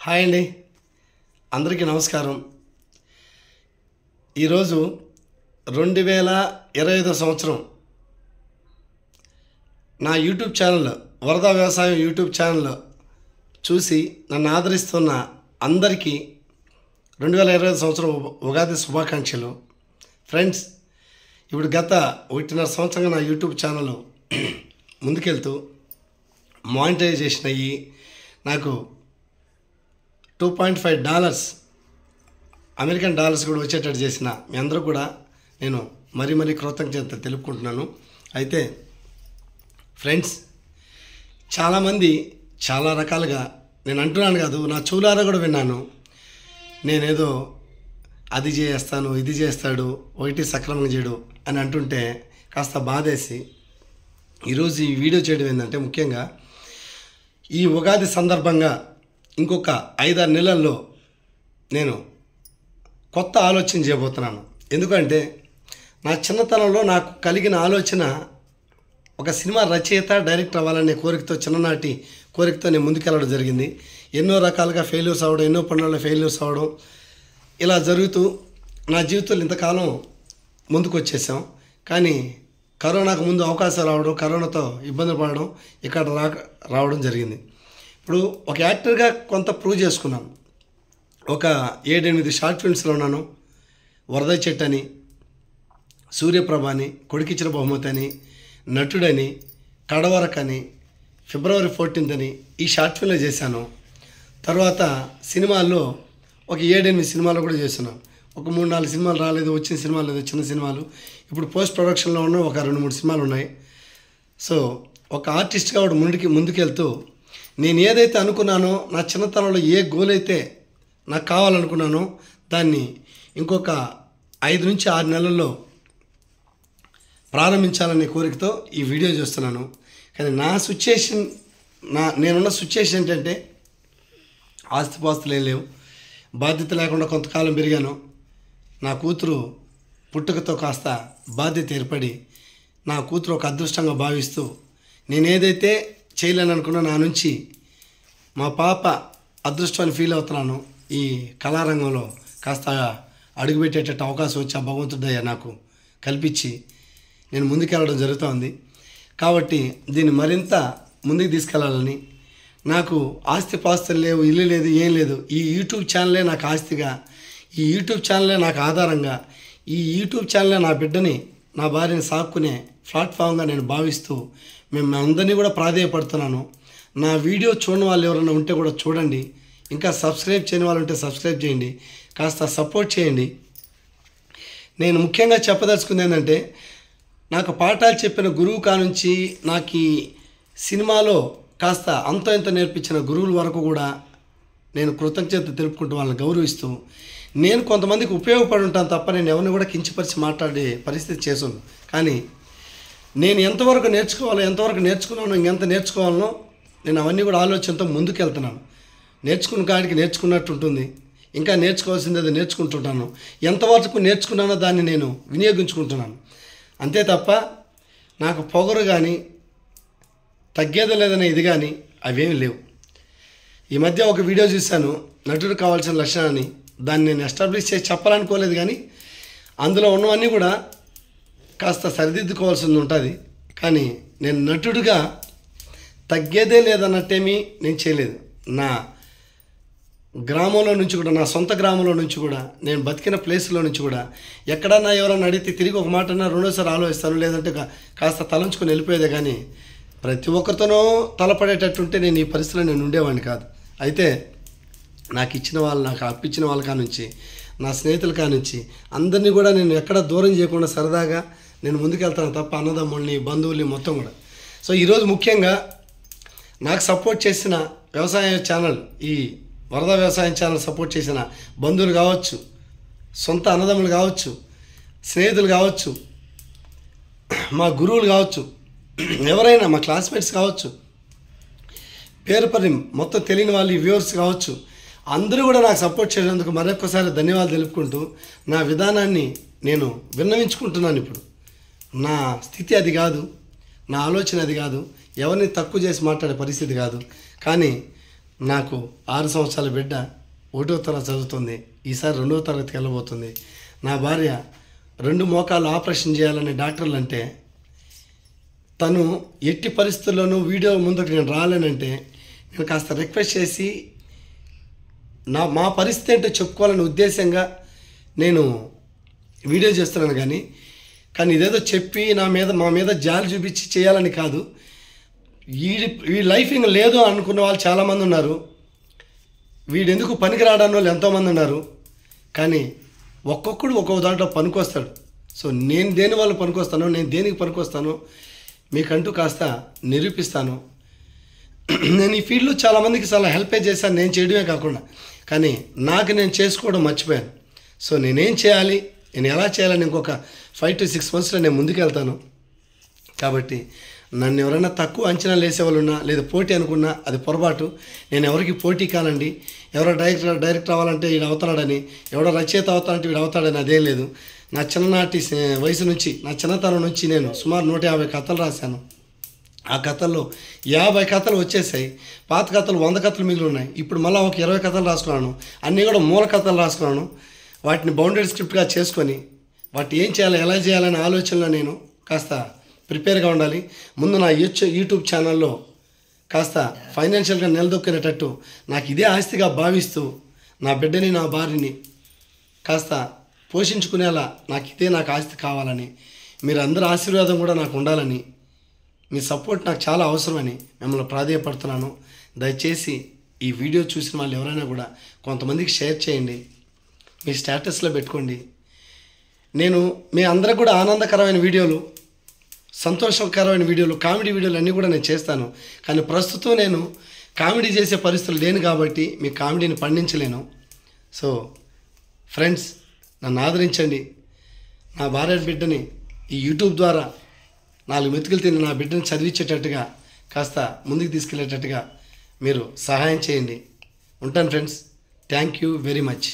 Hi అండి, అందరికీ నమస్కారం. ఈరోజు 2025 సంవత్సరం నా యూట్యూబ్ ఛానల్ వరద వ్యవసాయం యూట్యూబ్ ఛానల్ చూసి నన్ను ఆదరిస్తున్న అందరికీ 2025 సంవత్సరం ఉగాది శుభాకాంక్షలు. ఫ్రెండ్స్, ఇప్పుడు గత 1.5 సంవత్సరంగా నా యూట్యూబ్ ఛానల్ ముందుకెళ్తూ మానిటైజేషన్ అయ్యి నాకు $2.5 అమెరికన్ డాలర్స్ కూడా వచ్చేటట్టు చేసిన మీ అందరూ కూడా నేను మరీ కృతజ్ఞత తెలుపుకుంటున్నాను. అయితే ఫ్రెండ్స్, చాలామంది చాలా రకాలుగా నేను అంటున్నాను కాదు, నా చూలారా కూడా విన్నాను, నేనేదో అది చేస్తాను ఇది చేస్తాడు ఒకటి సక్రమంగా చేయడు అని అంటుంటే కాస్త బాధేసి ఈరోజు ఈ వీడియో చేయడం ఏంటంటే, ముఖ్యంగా ఈ ఉగాది సందర్భంగా ఇంకొక 5-6 నెలల్లో నేను కొత్త ఆలోచన చేయబోతున్నాను. ఎందుకంటే నా చిన్నతనంలో నాకు కలిగిన ఆలోచన ఒక సినిమా రచయిత డైరెక్టర్ అవ్వాలనే కోరికతో, చిన్ననాటి కోరికతో నేను ముందుకెళ్ళడం జరిగింది. ఎన్నో రకాలుగా ఫెయిల్యూర్స్ అవ్వడం, ఎన్నో పనులలో ఫెయిల్యూర్స్ అవ్వడం, ఇలా జరుగుతూ నా జీవితంలో ఇంతకాలం ముందుకు వచ్చేసాం. కానీ కరోనాకు ముందు అవకాశాలు రావడం, కరోనాతో ఇబ్బంది పడడం, ఇక్కడ రావడం జరిగింది. ఇప్పుడు ఒక యాక్టర్గా కొంత ప్రూవ్ చేసుకున్నాను. ఒక 7-8 షార్ట్ ఫిల్మ్స్లో ఉన్నాను. వరద చెట్టు అని, సూర్యప్రభ అని, కొడుకిచ్చిన బహుమతి అని, నటుడని, కడవరక్ అని, ఫిబ్రవరి 14th అని ఈ షార్ట్ ఫిల్మ్లో చేశాను. తర్వాత సినిమాల్లో ఒక 7-8 సినిమాలు కూడా చేస్తున్నాను. ఒక 3-4 సినిమాలు రాలేదు, వచ్చిన సినిమాలు లేదు, చిన్న సినిమాలు. ఇప్పుడు పోస్ట్ ప్రొడక్షన్లో ఉన్న ఒక 2-3 సినిమాలు ఉన్నాయి. సో ఒక ఆర్టిస్ట్గా వాడు ముందుకెళ్తూ నేను ఏదైతే అనుకున్నానో, నా చిన్నతనంలో ఏ గోల్ అయితే నాకు కావాలనుకున్నానో దాన్ని ఇంకొక 5-6 నెలల్లో ప్రారంభించాలనే కోరికతో ఈ వీడియో చేస్తున్నాను. కానీ నా సిచ్యుయేషన్, నేనున్న సిచ్యుయేషన్ ఏంటంటే, ఆస్తిపాస్తులు ఏం లేవు, బాధ్యత లేకుండా కొంతకాలం పెరిగాను. నా కూతురు పుట్టుకతో కాస్త బాధ్యత ఏర్పడి నా కూతురు ఒక అదృష్టంగా భావిస్తూ నేనేదైతే చేయలేను అనుకున్నా నా నుంచి మా పాప అదృష్టాన్ని ఫీల్ అవుతున్నాను. ఈ కళారంగంలో కాస్త అడుగుపెట్టేటట్టు అవకాశం వచ్చి ఆ భగవంతుడయ్య నాకు కల్పించి నేను ముందుకెళ్ళడం జరుగుతోంది. కాబట్టి దీన్ని మరింత ముందుకు తీసుకెళ్లాలని, నాకు ఆస్తిపాస్తులు లేవు, ఇల్లు లేదు, ఏం లేదు, ఈ యూట్యూబ్ ఛానలే నాకు ఆస్తిగా, ఈ యూట్యూబ్ ఛానలే నాకు ఆధారంగా, ఈ యూట్యూబ్ ఛానలే నా బిడ్డని, నా భార్యని సాక్కునే ప్లాట్ఫామ్గా నేను భావిస్తూ మేము అందరినీ కూడా ప్రాధేయపడుతున్నాను. నా వీడియో చూడని వాళ్ళు ఎవరైనా ఉంటే కూడా చూడండి, ఇంకా సబ్స్క్రైబ్ చేయని వాళ్ళు ఉంటే సబ్స్క్రైబ్ చేయండి, కాస్త సపోర్ట్ చేయండి. నేను ముఖ్యంగా చెప్పదలుచుకుంది ఏంటంటే, నాకు పాఠాలు చెప్పిన గురువు కానుంచి నాకు ఈ సినిమాలో కాస్త అంతో ఇంత నేర్పించిన గురువుల వరకు కూడా నేను కృతజ్ఞత తెలుపుకుంటూ వాళ్ళని గౌరవిస్తూ, నేను కొంతమందికి ఉపయోగపడి ఉంటాను తప్ప నేను ఎవరిని కూడా కించపరిచి మాట్లాడే పరిస్థితి చేసాను. కానీ నేను ఎంతవరకు నేర్చుకోవాలో, ఎంతవరకు నేర్చుకున్నానో, ఇంకెంత నేర్చుకోవాలనో నేను అవన్నీ కూడా ఆలోచనతో ముందుకు వెళ్తున్నాను. నేర్చుకున్న కాడికి నేర్చుకున్నట్టు ఉంటుంది, ఇంకా నేర్చుకోవాల్సింది అది నేర్చుకుంటుంటాను. ఎంతవరకు నేర్చుకున్నానో దాన్ని నేను వినియోగించుకుంటున్నాను. అంతే తప్ప నాకు పొగరు కానీ, తగ్గేది లేదనే ఇది కానీ అవేమీ లేవు. ఈ మధ్య ఒక వీడియో చూశాను, నటుడు కావాల్సిన లక్షణాన్ని. దాన్ని నేను ఎస్టాబ్లిష్ చేసి చెప్పాలనుకోలేదు, కానీ అందులో ఉన్నవన్నీ కూడా కాస్త సరిదిద్దుకోవాల్సింది ఉంటుంది. కానీ నేను నటుడిగా తగ్గేదే లేదన్నట్టేమీ నేను చేయలేదు. నా గ్రామంలో నుంచి కూడా, నా సొంత గ్రామంలో నుంచి కూడా, నేను బతికిన ప్లేస్లో నుంచి కూడా ఎక్కడన్నా ఎవరన్నా అడిగితే తిరిగి ఒక మాట అన్నా రెండోసారి ఆలోచిస్తాను, లేదంటే కాస్త తలంచుకొని వెళ్ళిపోయేదే. కానీ ప్రతి ఒక్కరితోనూ తలపడేటట్టుంటే నేను ఈ పరిస్థితిలో నేను ఉండేవాడిని కాదు. అయితే నాకు ఇచ్చిన వాళ్ళు, నాకు అప్పించిన వాళ్ళ కానుంచి, నా స్నేహితుల కానుంచి అందరినీ కూడా నేను ఎక్కడ దూరం చేయకుండా సరదాగా నేను ముందుకెళ్తాను తప్ప అన్నదమ్ముల్ని, బంధువుల్ని మొత్తం కూడా. సో ఈరోజు ముఖ్యంగా నాకు సపోర్ట్ చేసిన వ్యవసాయ ఛానల్, ఈ వరద వ్యవసాయం ఛానల్ సపోర్ట్ చేసిన బంధువులు కావచ్చు, సొంత అన్నదమ్ములు కావచ్చు, స్నేహితులు కావచ్చు, మా గురువులు కావచ్చు, ఎవరైనా మా క్లాస్మేట్స్ కావచ్చు, పేరు పరి మొత్తం తెలియని వాళ్ళు, ఈ వ్యూవర్స్ కావచ్చు, అందరూ కూడా నాకు సపోర్ట్ చేసినందుకు మరొకసారి ధన్యవాదాలు తెలుపుకుంటూ నా విధానాన్ని నేను విన్నవించుకుంటున్నాను. ఇప్పుడు నా స్థితి అది కాదు, నా ఆలోచన అది కాదు, ఎవరిని తక్కువ చేసి మాట్లాడే పరిస్థితి కాదు. కానీ నాకు 6 సంవత్సరాల బిడ్డ 1వ తరగతి చదువుతుంది. ఈసారి 2వ తరగతికి వెళ్ళబోతుంది. నా భార్య 2 మోకాలు ఆపరేషన్ చేయాలని డాక్టర్లు అంటే తను ఎట్టి పరిస్థితుల్లోనూ వీడియో ముందుకు నేను రాలేనంటే నేను కాస్త రిక్వెస్ట్ చేసి మా పరిస్థితి ఏంటో చెప్పుకోవాలనే ఉద్దేశంగా నేను వీడియో చేస్తున్నాను. కానీ ఇదేదో చెప్పి మా మీద జాలి చూపించి చేయాలని కాదు. ఈ లైఫ్ ఇంకా లేదు అనుకున్న వాళ్ళు చాలామంది ఉన్నారు. వీడెందుకు పనికి రావడానికి వాళ్ళు ఎంతోమంది ఉన్నారు. కానీ ఒక్కొక్కడు ఒక్కొక్క దాంట్లో పనికొస్తాడు. సో నేను దేని వల్ల పనికొస్తాను, నేను దేనికి పనికొస్తాను మీకంటూ కాస్త నిరూపిస్తాను. నేను ఈ ఫీల్డ్లో చాలామందికి చాలా హెల్ప్ చేశాను, నేను చేయడమే కాకుండా. కానీ నాకు నేను చేసుకోవడం మర్చిపోయాను. సో నేనేం చేయాలి, నేను ఎలా చేయాలని ఇంకొక 5 to 6 monthsలో నేను ముందుకెళ్తాను. కాబట్టి నన్ను ఎవరైనా తక్కువ అంచనా వేసేవాళ్ళు ఉన్నా లేదా పోటీ అనుకున్నా అది పొరపాటు. నేను ఎవరికి పోటీ కానండి. ఎవరో డైరెక్టర్ అవ్వాలంటే వీడు అవుతాడని, ఎవడో రచయిత అవుతాడంటే వీడు అవుతాడని అదేం లేదు. నా చిన్ననాటి వయసు నుంచి, నా చిన్నతనం నుంచి నేను సుమారు 150 కథలు రాశాను. ఆ కథల్లో 50 కథలు వచ్చేసాయి. పాత కథలు 100 కథలు మిగిలి ఉన్నాయి. ఇప్పుడు మళ్ళీ ఒక 20 కథలు రాసుకున్నాను. అన్నీ కూడా మూల కథలు రాసుకున్నాను. వాటిని బౌండెడ్ స్క్రిప్ట్గా చేసుకొని వాటి ఏం చేయాలి, ఎలా చేయాలనే ఆలోచనలో నేను కాస్త ప్రిపేర్గా ఉండాలి. ముందు నా యూట్యూబ్ ఛానల్లో కాస్త ఫైనాన్షియల్గా నిలదొక్కునేటట్టు నాకు ఇదే ఆస్తిగా భావిస్తూ నా బిడ్డని, నా భార్యని కాస్త పోషించుకునేలా నాకు ఆస్తి కావాలని, మీరు అందరి ఆశీర్వాదం కూడా నాకు ఉండాలని, మీ సపోర్ట్ నాకు చాలా అవసరమని మిమ్మల్ని ప్రాధేయపడుతున్నాను. దయచేసి ఈ వీడియో చూసిన వాళ్ళు ఎవరైనా కూడా కొంతమందికి షేర్ చేయండి, మీ స్టేటస్లో పెట్టుకోండి. నేను మీ అందరికి కూడా ఆనందకరమైన వీడియోలు, సంతోషకరమైన వీడియోలు, కామెడీ వీడియోలు అన్నీ కూడా నేను చేస్తాను. కానీ ప్రస్తుతం నేను కామెడీ చేసే పరిస్థితులు లేను కాబట్టి మీ కామెడీని పండించలేను. సో ఫ్రెండ్స్, నన్ను ఆదరించండి. నా భార్య బిడ్డని ఈ యూట్యూబ్ ద్వారా 4 మెతుకులు తిని నా బిడ్డని చదివించేటట్టుగా కాస్త ముందుకు తీసుకెళ్లేటట్టుగా మీరు సహాయం చేయండి. ఉంటాను friends. Thank you very much.